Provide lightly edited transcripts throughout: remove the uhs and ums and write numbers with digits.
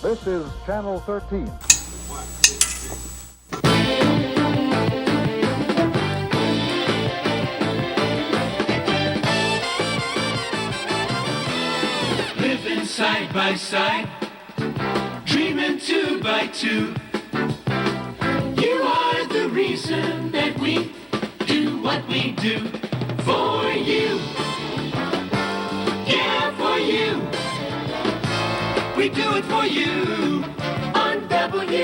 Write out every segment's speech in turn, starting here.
This is Channel 13. Living side by side, dreaming two by two. You are the reason that we do what we do for you. Yeah, for you. We do it for you on WIBW.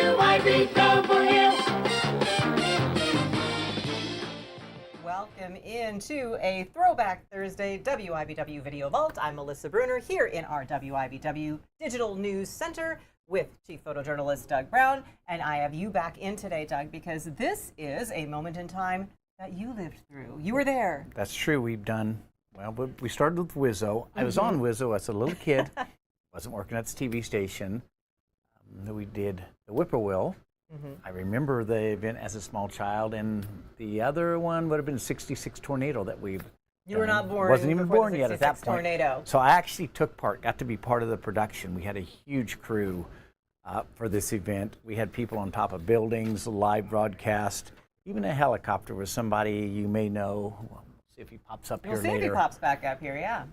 Welcome into a Throwback Thursday WIBW Video Vault. I'm Melissa Bruner here in our WIBW Digital News Center with Chief Photojournalist Doug Brown. And I have you back in today, Doug, because this is a moment in time that you lived through. You were there. That's true. We've done, well, we started with Wizzo. I was on Wizzo as a little kid. Wasn't working at the TV station. We did the Whippoorwill. I remember the event as a small child, and the other one would have been 66 Tornado that we've You were not born. Wasn't even born yet at that point. Tornado. So I actually took part, got to be part of the production. We had a huge crew for this event. We had people on top of buildings, live broadcast, even a helicopter with somebody you may know. We'll see if he pops up here later. We'll see if he pops back up here, yeah.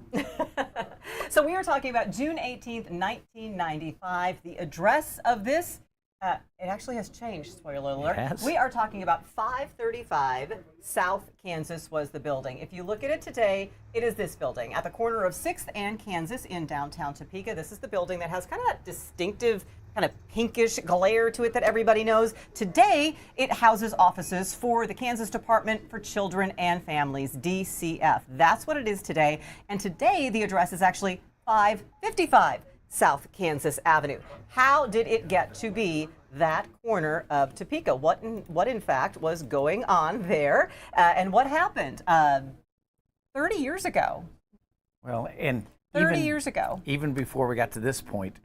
So we are talking about June 18th, 1995. The address of this, it actually has changed, spoiler alert. Yes. We are talking about 535 South Kansas was the building. If you look at it today, it is this building at the corner of 6th and Kansas in downtown Topeka. This is the building that has kind of that distinctive kind of pinkish glare to it that everybody knows. Today, it houses offices for the Kansas Department for Children and Families, DCF. That's what it is today. And today, the address is actually 555 South Kansas Avenue. How did it get to be that corner of Topeka? What in fact was going on there, and what happened 30 years ago? Well, and 30 years ago. Even before we got to this point,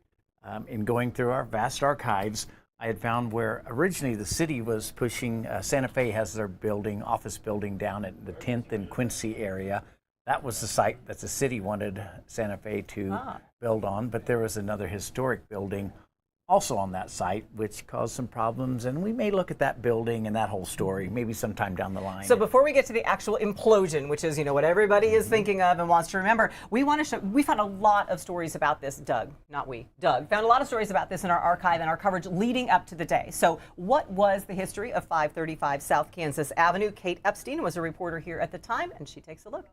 in going through our vast archives, I had found where originally the city was pushing, Santa Fe has their building, office building down at the 10th and Quincy area. That was the site that the city wanted Santa Fe to build on, but there was another historic building also on that site, which caused some problems, and we may look at that building and that whole story maybe sometime down the line. So before we get to the actual implosion, which is, you know, what everybody is thinking of and wants to remember, we want to show, we found a lot of stories about this, Doug, not we, Doug, found a lot of stories about this in our archive and our coverage leading up to the day. So what was the history of 535 South Kansas Avenue? Kate Epstein was a reporter here at the time, and she takes a look.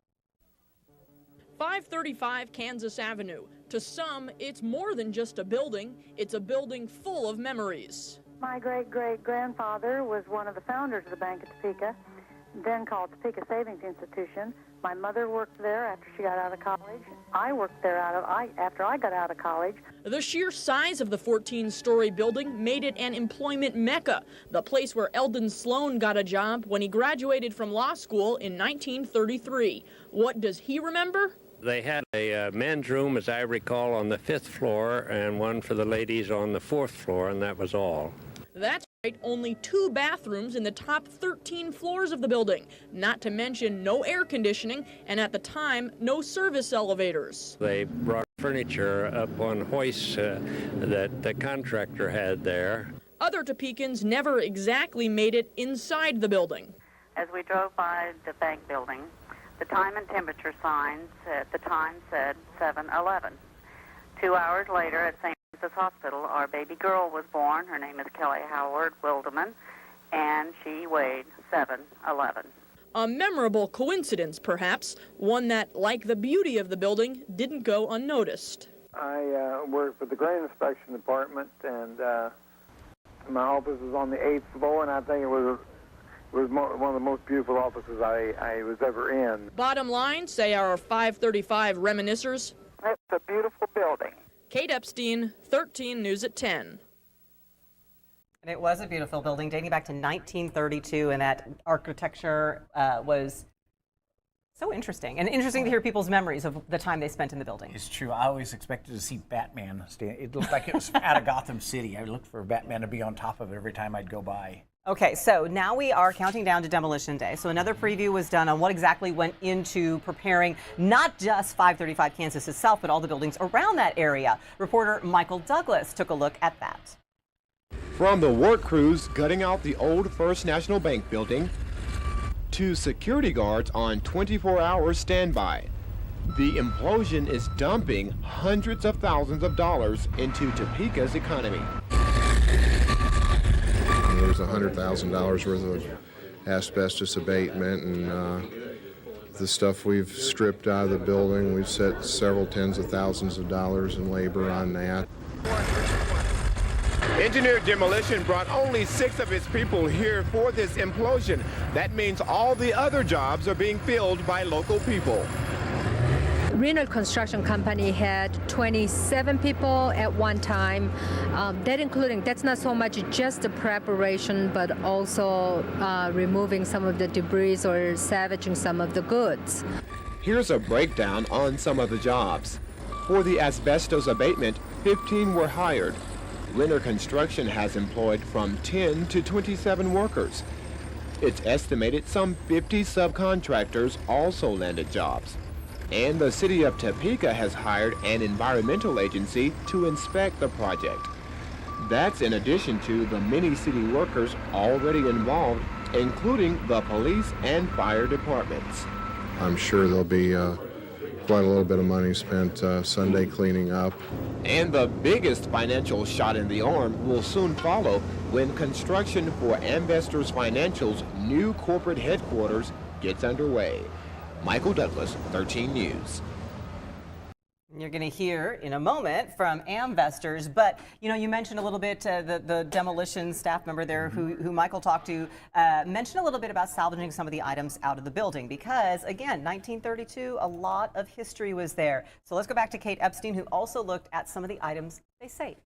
535 Kansas Avenue. To some, it's more than just a building. It's a building full of memories. My great-great-grandfather was one of the founders of the Bank of Topeka, then called Topeka Savings Institution. My mother worked there after she got out of college. I worked there after I got out of college. The sheer size of the 14-story building made it an employment mecca, the place where Eldon Sloan got a job when he graduated from law school in 1933. What does he remember? They had a men's room, as I recall, on the 5th floor and one for the ladies on the 4th floor, and that was all. That's right, only 2 bathrooms in the top 13 floors of the building, not to mention no air conditioning, and at the time, no service elevators. They brought furniture up on hoists that the contractor had there. Other Topekans never exactly made it inside the building. As we drove by the bank building, the time and temperature signs at the time said 7-11. 2 hours later at St. Francis Hospital, our baby girl was born. Her name is Kelly Howard Wildeman, and she weighed 7-11. A memorable coincidence, perhaps, one that, like the beauty of the building, didn't go unnoticed. I work for the grain inspection department, and my office was on the 8th floor, and I think it was one of the most beautiful offices I was ever in. Bottom line, say our 535 reminiscers. It's a beautiful building. Kate Epstein, 13 News at 10. And it was a beautiful building dating back to 1932, and that architecture was so interesting. And interesting to hear people's memories of the time they spent in the building. It's true. I always expected to see Batman stand. It looked like it was out of Gotham City. I looked for Batman to be on top of it every time I'd go by. Okay, so now we are counting down to Demolition Day. So another preview was done on what exactly went into preparing not just 535 Kansas itself, but all the buildings around that area. Reporter Michael Douglas took a look at that. From the work crews gutting out the old First National Bank building to security guards on 24-hour standby, the implosion is dumping hundreds of thousands of dollars into Topeka's economy. There's $100,000 worth of asbestos abatement, and the stuff we've stripped out of the building, we've set several tens of thousands of dollars in labor on that. Engineer Demolition brought only 6 of his people here for this implosion. That means all the other jobs are being filled by local people. Renal Construction Company had 27 people at one time. That's not so much just the preparation, but also removing some of the debris or salvaging some of the goods. Here's a breakdown on some of the jobs. For the asbestos abatement, 15 were hired. Renner Construction has employed from 10 to 27 workers. It's estimated some 50 subcontractors also landed jobs. And the city of Topeka has hired an environmental agency to inspect the project. That's in addition to the many city workers already involved, including the police and fire departments. I'm sure there'll be quite a little bit of money spent Sunday cleaning up. And the biggest financial shot in the arm will soon follow when construction for Amvestor's Financial's new corporate headquarters gets underway. Michael Douglas, 13 News. You're going to hear in a moment from Amvestor's, but you mentioned a little bit the demolition staff member there who Michael talked to mentioned a little bit about salvaging some of the items out of the building because, again, 1932, a lot of history was there. So let's go back to Kate Epstein, who also looked at some of the items they saved.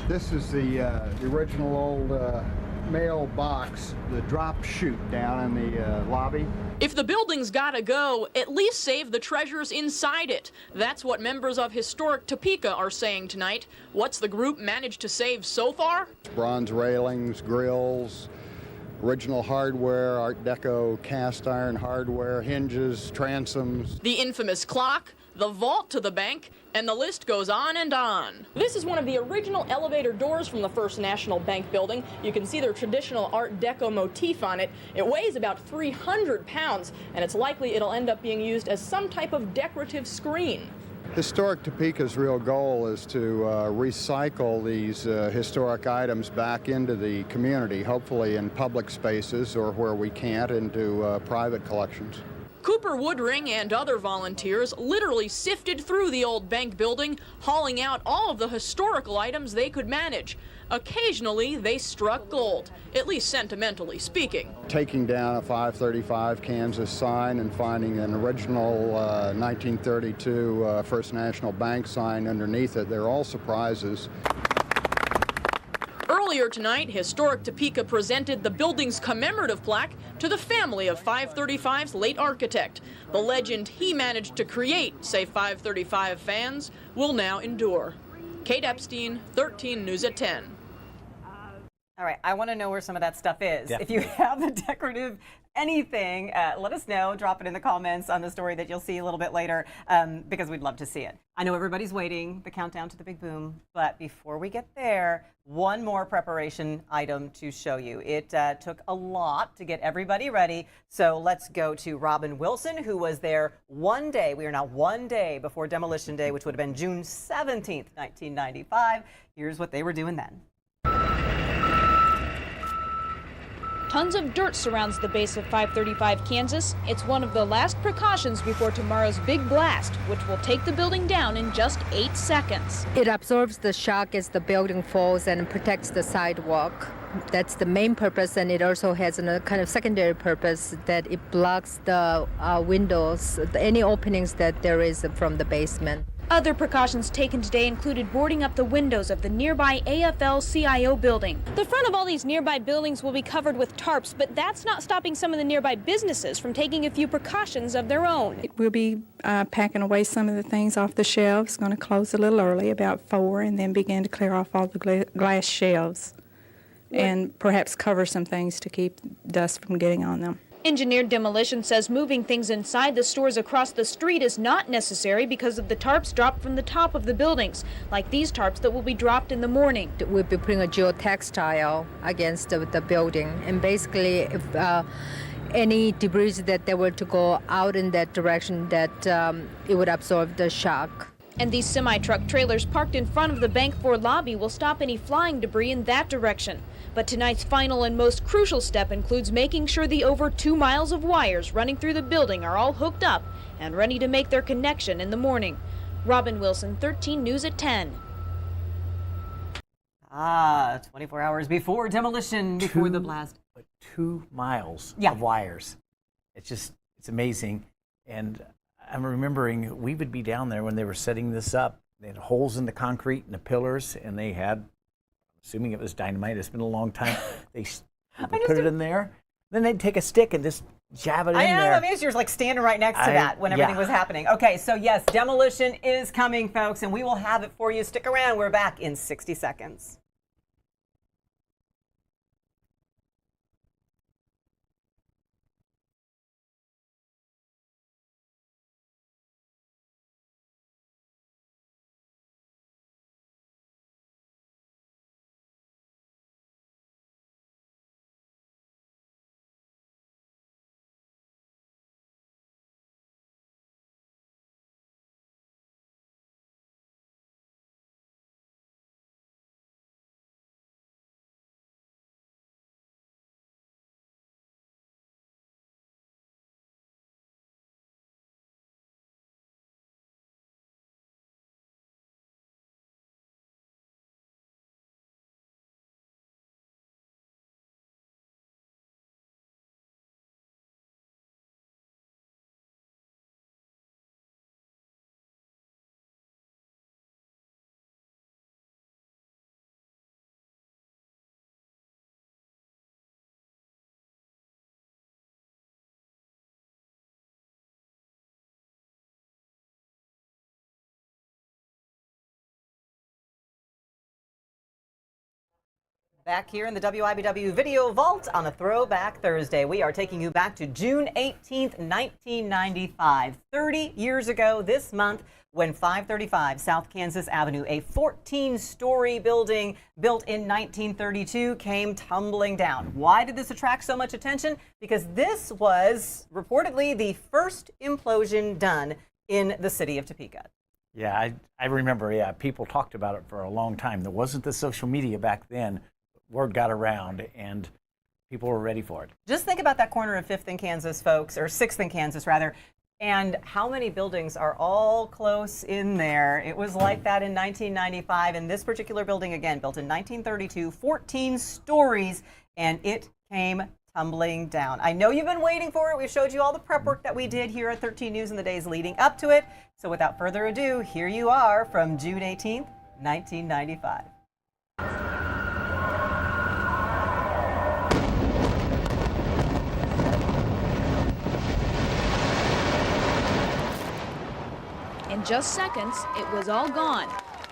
This is the original old mailbox, the drop chute down in the lobby. If the building's gotta go, at least save the treasures inside it. That's what members of Historic Topeka are saying tonight. What's the group managed to save so far? Bronze railings, grills, original hardware, Art Deco cast iron hardware, hinges, transoms. The infamous clock, the vault to the bank, and the list goes on and on. This is one of the original elevator doors from the First National Bank building. You can see their traditional Art Deco motif on it. It weighs about 300 pounds, and it's likely it'll end up being used as some type of decorative screen. Historic Topeka's real goal is to recycle these historic items back into the community, hopefully in public spaces or where we can't, into private collections. Cooper Woodring and other volunteers literally sifted through the old bank building, hauling out all of the historical items they could manage. Occasionally, they struck gold, at least sentimentally speaking. Taking down a 535 Kansas sign and finding an original 1932 First National Bank sign underneath it, they're all surprises. Earlier tonight, Historic Topeka presented the building's commemorative plaque to the family of 535's late architect. The legend he managed to create, say 535 fans, will now endure. Kate Epstein, 13 News at 10. All right, I want to know where some of that stuff is. Yeah. If you have a decorative anything, let us know. Drop it in the comments on the story that you'll see a little bit later because we'd love to see it. I know everybody's waiting, the countdown to the big boom, but before we get there, one more preparation item to show you. It took a lot to get everybody ready, so let's go to Robin Wilson, who was there one day. We are now one day before Demolition Day, which would have been June 17th, 1995. Here's what they were doing then. Tons of dirt surrounds the base of 535 Kansas. It's one of the last precautions before tomorrow's big blast, which will take the building down in just 8 seconds. It absorbs the shock as the building falls and protects the sidewalk. That's the main purpose, and it also has a kind of secondary purpose that it blocks the windows, any openings that there is from the basement. Other precautions taken today included boarding up the windows of the nearby AFL-CIO building. The front of all these nearby buildings will be covered with tarps, but that's not stopping some of the nearby businesses from taking a few precautions of their own. We'll be packing away some of the things off the shelves, going to close a little early, about 4, and then begin to clear off all the glass shelves. and perhaps cover some things to keep dust from getting on them. Engineered Demolition says moving things inside the stores across the street is not necessary because of the tarps dropped from the top of the buildings, like these tarps that will be dropped in the morning. We'll be putting a geotextile against the building, and basically if any debris that they were to go out in that direction, that it would absorb the shock. And these semi-truck trailers parked in front of the Bank 4 lobby will stop any flying debris in that direction. But tonight's final and most crucial step includes making sure the over 2 miles of wires running through the building are all hooked up and ready to make their connection in the morning. Robin Wilson, 13 News at 10. 24 hours before demolition, before the blast. 2 miles of wires. It's amazing. And I'm remembering we would be down there when they were setting this up. They had holes in the concrete and the pillars, and they had, assuming it was dynamite, it's been a long time, they put it in there. Then they'd take a stick and just jab it in there. I mean, you're like standing right next to that when everything was happening. Okay, so yes, demolition is coming, folks, and we will have it for you. Stick around. We're back in 60 seconds. Back here in the WIBW Video Vault on a Throwback Thursday, we are taking you back to June 18th, 1995. 30 years ago this month, when 535 South Kansas Avenue, a 14-story building built in 1932, came tumbling down. Why did this attract so much attention? Because this was reportedly the first implosion done in the city of Topeka. Yeah, I remember, people talked about it for a long time. There wasn't the social media back then. Word got around, and people were ready for it. Just think about that corner of 5th and Kansas, folks, or 6th and Kansas, rather, and how many buildings are all close in there. It was like that in 1995, and this particular building, again, built in 1932, 14 stories, and it came tumbling down. I know you've been waiting for it. We showed you all the prep work that we did here at 13 News in the days leading up to it. So without further ado, here you are from June 18th, 1995. In just seconds, it was all gone.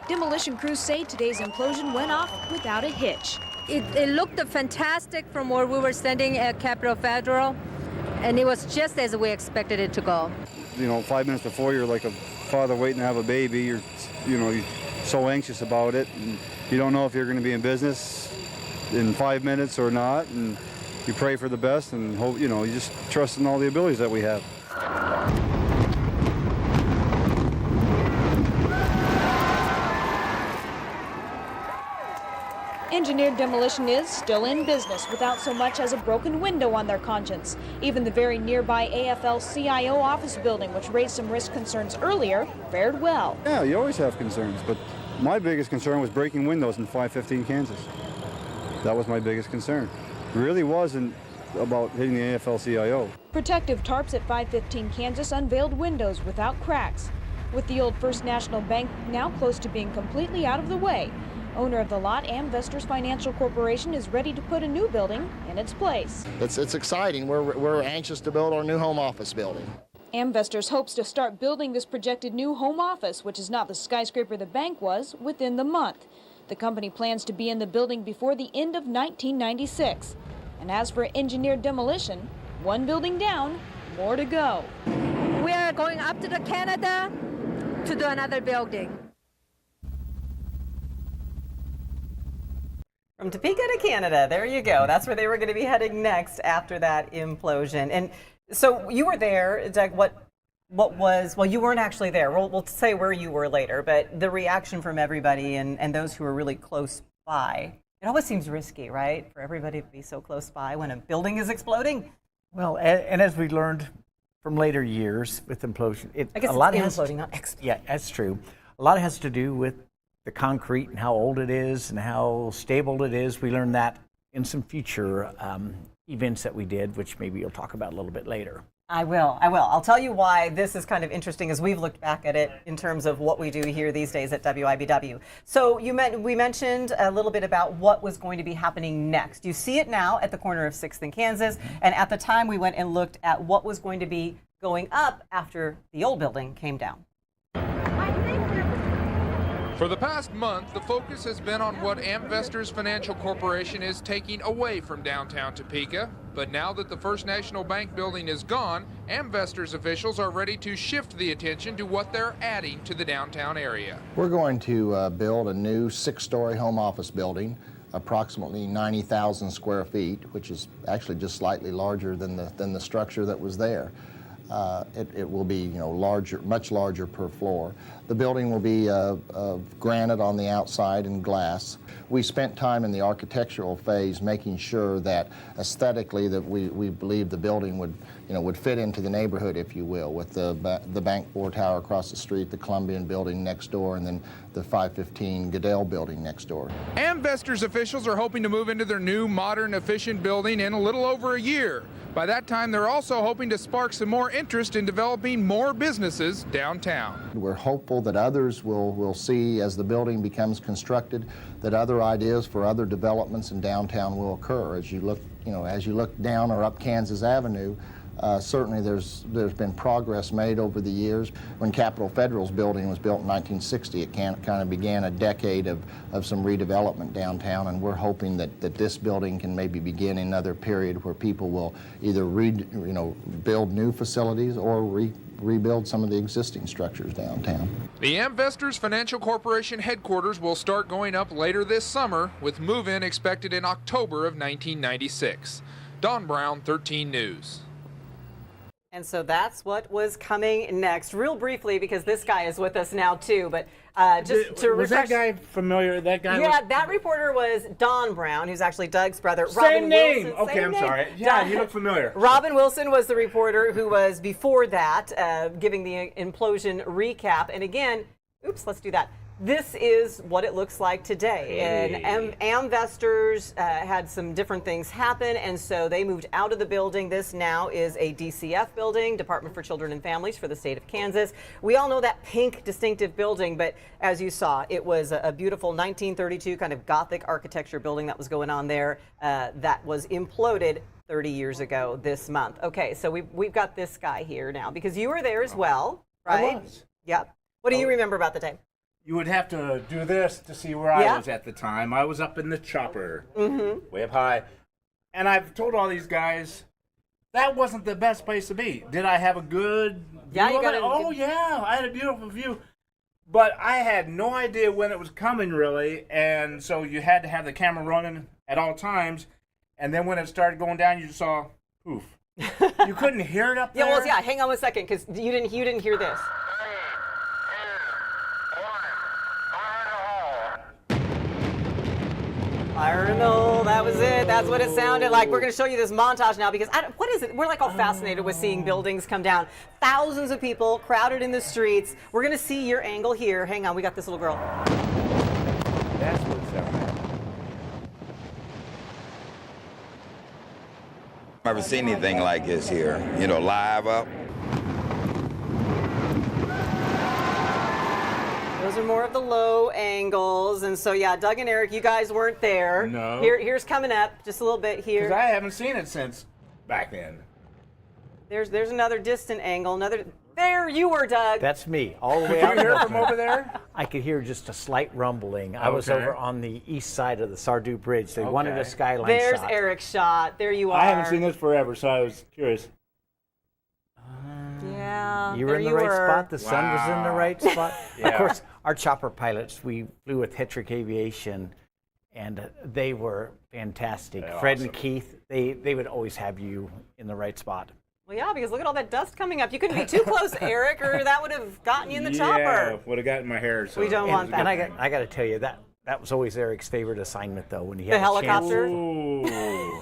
Demolition crews say today's implosion went off without a hitch. It looked fantastic from where we were standing at Capitol Federal, and it was just as we expected it to go. 5 minutes before, you're like a father waiting to have a baby. You're so anxious about it, and you don't know if you're going to be in business in 5 minutes or not, and you pray for the best and hope, you just trust in all the abilities that we have. Engineered Demolition is still in business without so much as a broken window on their conscience. Even the very nearby AFL-CIO office building, which raised some risk concerns earlier, fared well. Yeah, you always have concerns, but my biggest concern was breaking windows in 515 Kansas. That was my biggest concern. It really wasn't about hitting the AFL-CIO. Protective tarps at 515 Kansas unveiled windows without cracks. With the old First National Bank now close to being completely out of the way, owner of the lot, Amvestor's Financial Corporation, is ready to put a new building in its place. It's exciting. We're anxious to build our new home office building. Amvestor's hopes to start building this projected new home office, which is not the skyscraper the bank was, within the month. The company plans to be in the building before the end of 1996. And as for engineered demolition, one building down, more to go. We are going up to the Canada to do another building. From Topeka to Canada, there you go. That's where they were going to be heading next after that implosion. And so you were there, Doug. What was, well, you weren't actually there. We'll say where you were later, but the reaction from everybody and those who were really close by, it always seems risky, right? For everybody to be so close by when a building is exploding. Well, and as we learned from later years with implosion, I guess a lot it's imploding, not exploding. Yeah, that's true. A lot has to do with the concrete and how old it is and how stable it is. We learned that in some future events that we did, which maybe you'll talk about a little bit later. I will. I'll tell you why this is kind of interesting as we've looked back at it in terms of what we do here these days at WIBW. So we mentioned a little bit about what was going to be happening next. You see it now at the corner of 6th and Kansas, and at the time we went and looked at what was going to be going up after the old building came down. For the past month, the focus has been on what Amvestor's Financial Corporation is taking away from downtown Topeka. But now that the First National Bank building is gone, Amvestor's officials are ready to shift the attention to what they're adding to the downtown area. We're going to build a new 6-story home office building, approximately 90,000 square feet, which is actually just slightly larger than the structure that was there. It will be, larger, much larger per floor. The building will be of granite on the outside and glass. We spent time in the architectural phase making sure that aesthetically that we believe the building would fit into the neighborhood, if you will, with the Bank Board Tower across the street, the Columbian building next door, and then the 515 Goodell building next door. Amvestor's officials are hoping to move into their new, modern, efficient building in a little over a year. By that time, they're also hoping to spark some more interest in developing more businesses downtown. We're hopeful that others will see, as the building becomes constructed, that other ideas for other developments in downtown will occur. As you look down or up Kansas Avenue, certainly there's been progress made over the years. When Capitol Federal's building was built in 1960, it kind of began a decade of some redevelopment downtown, and we're hoping that this building can maybe begin another period where people will either build new facilities or rebuild some of the existing structures downtown. The Amvestor's Financial Corporation headquarters will start going up later this summer, with move-in expected in October of 1996. Don Brown, 13 News. And so that's what was coming next. Real briefly, because this guy is with us now too, but just to was refresh. that guy familiar? That guy. Yeah, that reporter was Don Brown, who's actually Doug's brother. Same Robin name. Wilson, Okay, same I'm name. sorry. Yeah, you look familiar. Robin Wilson was the reporter who was before that, giving the implosion recap. And again, oops, let's do that. This is what it looks like today. And Amvestors had some different things happen, and so they moved out of the building. This now is a DCF building, Department for Children and Families for the state of Kansas. We all know that pink distinctive building, but as you saw, it was a beautiful 1932 kind of Gothic architecture building that was going on there that was imploded 30 years ago this month. Okay, so we've got this guy here now, because you were there as well, right? I was. Yep. What do you remember about the day? You would have to do this to see where I was at the time. I was up in the chopper, way up high. And I've told all these guys, that wasn't the best place to be. Did I have a good view of it? Oh, yeah, I had a beautiful view. But I had no idea when it was coming, really. And so you had to have the camera running at all times. And then when it started going down, you just saw, poof. You couldn't hear it up there? Hang on 1 second, because you didn't hear this. Fire in the hole, that was it. That's what it sounded like. We're going to show you this montage now because what is it? We're like all fascinated with seeing buildings come down. Thousands of people crowded in the streets. We're going to see your angle here. Hang on, we got this little girl. That's what it sounded like. I've never seen anything like this here, live up. Those are more of the low angles, and so yeah, Doug and Eric, you guys weren't there. No. Here's coming up, just a little bit here. Because I haven't seen it since back then. There's another distant angle, another There you were, Doug. That's me, all the way Could out you hear there. from over there? I could hear just a slight rumbling. I was Okay. over on the east side of the Sardu Bridge. They wanted a skyline There's shot. Eric's shot. There you are. I haven't seen this forever, so I was curious. Yeah. You were in the right spot. The sun was in the right spot. Yeah. Of course, our chopper pilots, we flew with Hetrick Aviation, and they were fantastic. They're Fred awesome. and Keith, they would always have you in the right spot. Well, yeah, because look at all that dust coming up. You couldn't be too close, Eric, or that would have gotten you in the Yeah, chopper. would have gotten my hair. So We don't it want was a that. good And thing. I got to tell you, that was always Eric's favorite assignment, though, when he The had a chance. helicopter? Ooh.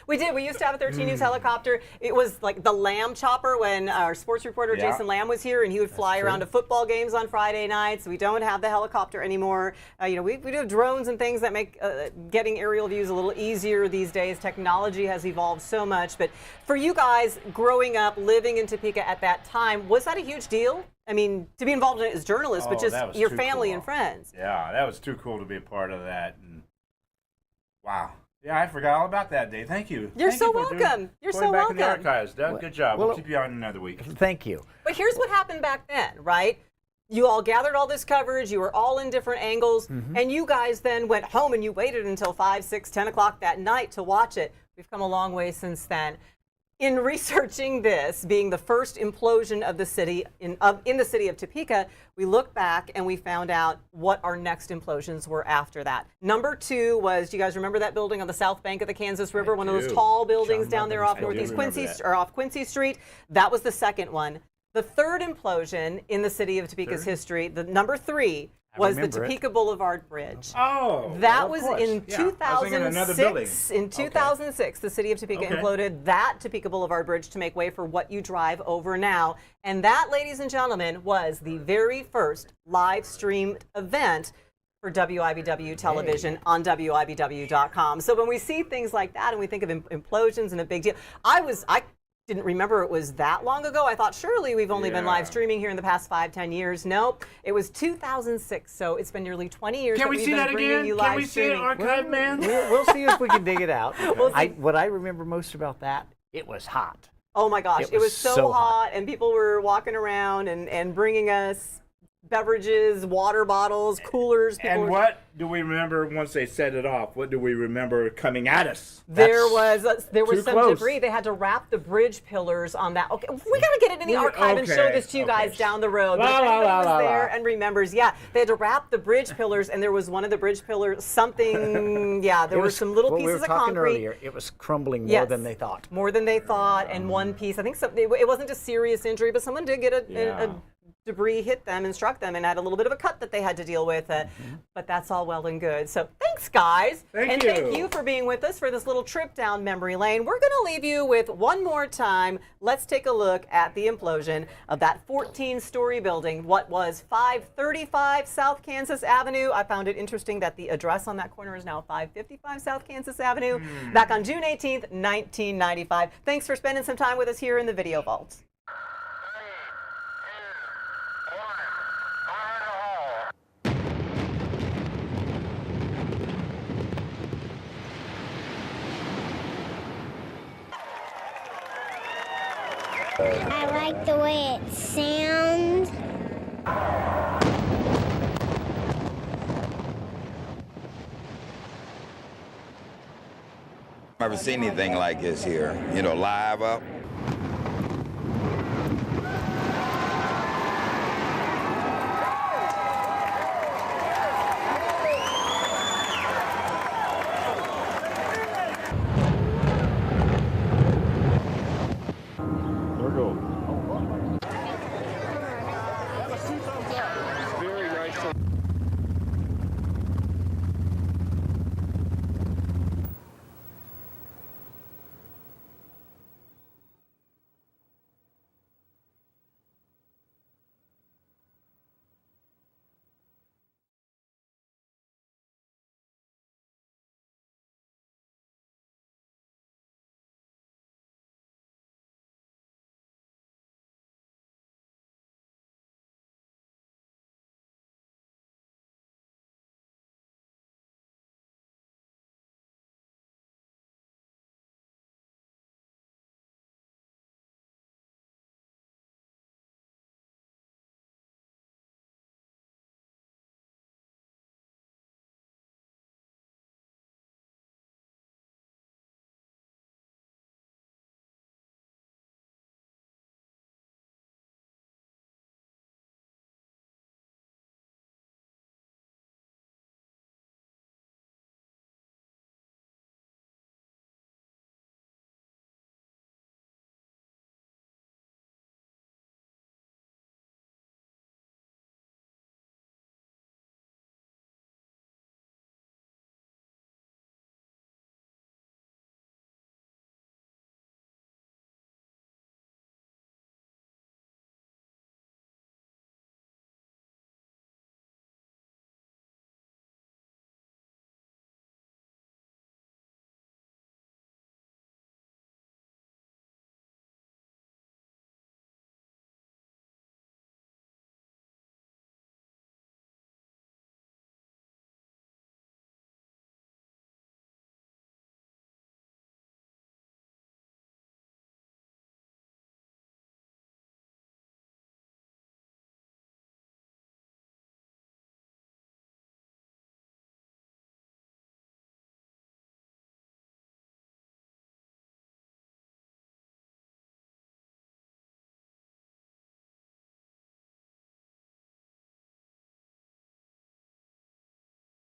We did. We used to have a 13 News helicopter. It was like the Lamb chopper when our sports reporter Yeah. Jason Lamb was here, and he would fly around to football games on Friday nights. We don't have the helicopter anymore. We do have drones and things that make getting aerial views a little easier these days. Technology has evolved so much. But for you guys growing up, living in Topeka at that time, was that a huge deal? I mean, to be involved in it as journalists, but Oh, just that was your too family cool. and friends. Yeah, that was too cool to be a part of that. And wow. Yeah, I forgot all about that day. Thank you. You're Thank so you for welcome. You're going so back in the welcome. archives, Doug. Good job. We'll well- keep you on another week. Thank you. But here's what happened back then, right? You all gathered all this coverage, you were all in different angles, and you guys then went home and you waited until 5, 6, 10 o'clock that night to watch it. We've come a long way since then. In researching this, being the first implosion of the city in the city of Topeka, we looked back and we found out what our next implosions were after that. Number 2 was, do you guys remember that building on the south bank of the Kansas River? One of those do. tall buildings John down there Muffins. off I do Northeast remember Quincy that. or off Quincy Street. That was the second one. The third implosion in the city of Topeka's history, the number 3, was the remember it. Topeka Boulevard Bridge. Oh, That well, was of course. in Yeah, I was thinking another building. 2006. In 2006, the city of Topeka Okay. imploded that Topeka Boulevard Bridge to make way for what you drive over now. And that, ladies and gentlemen, was the very first live streamed event for WIBW television on WIBW.com. So when we see things like that and we think of implosions and a big deal, I didn't remember it was that long ago. I thought surely we've only been live streaming here in the past 5-10 years. Nope, it was 2006. So it's been nearly 20 years. Can we we've see been that bringing again? you Can live we see it, streaming. Archive Man? We'll see if we can dig it out. We'll see. What I remember most about that, it was hot. Oh my gosh, it was so hot, and people were walking around and bringing us beverages, water bottles, coolers. People And were- what do we remember once they set it off? What do we remember coming at us? There was too some close. debris. They had to wrap the bridge pillars on that. Okay, we got to get it in the archive and show this to you guys down the road. But if anybody was there and remembers, yeah, they had to wrap the bridge pillars, and there was one of the bridge pillars, something, yeah, there were some little what pieces we were of talking concrete. earlier, it was crumbling more Yes. than they thought. More than they thought, and one piece, I think it wasn't a serious injury, but someone did get a debris hit them and struck them and had a little bit of a cut that they had to deal with. But that's all well and good. So thanks, guys. Thank Thank you. you for being with us for this little trip down memory lane. We're going to leave you with one more time. Let's take a look at the implosion of that 14-story building, what was 535 South Kansas Avenue. I found it interesting that the address on that corner is now 555 South Kansas Avenue. Back on June 18th, 1995. Thanks for spending some time with us here in the Video Vault. I like the way it sounds. Never seen anything like this here. Live up.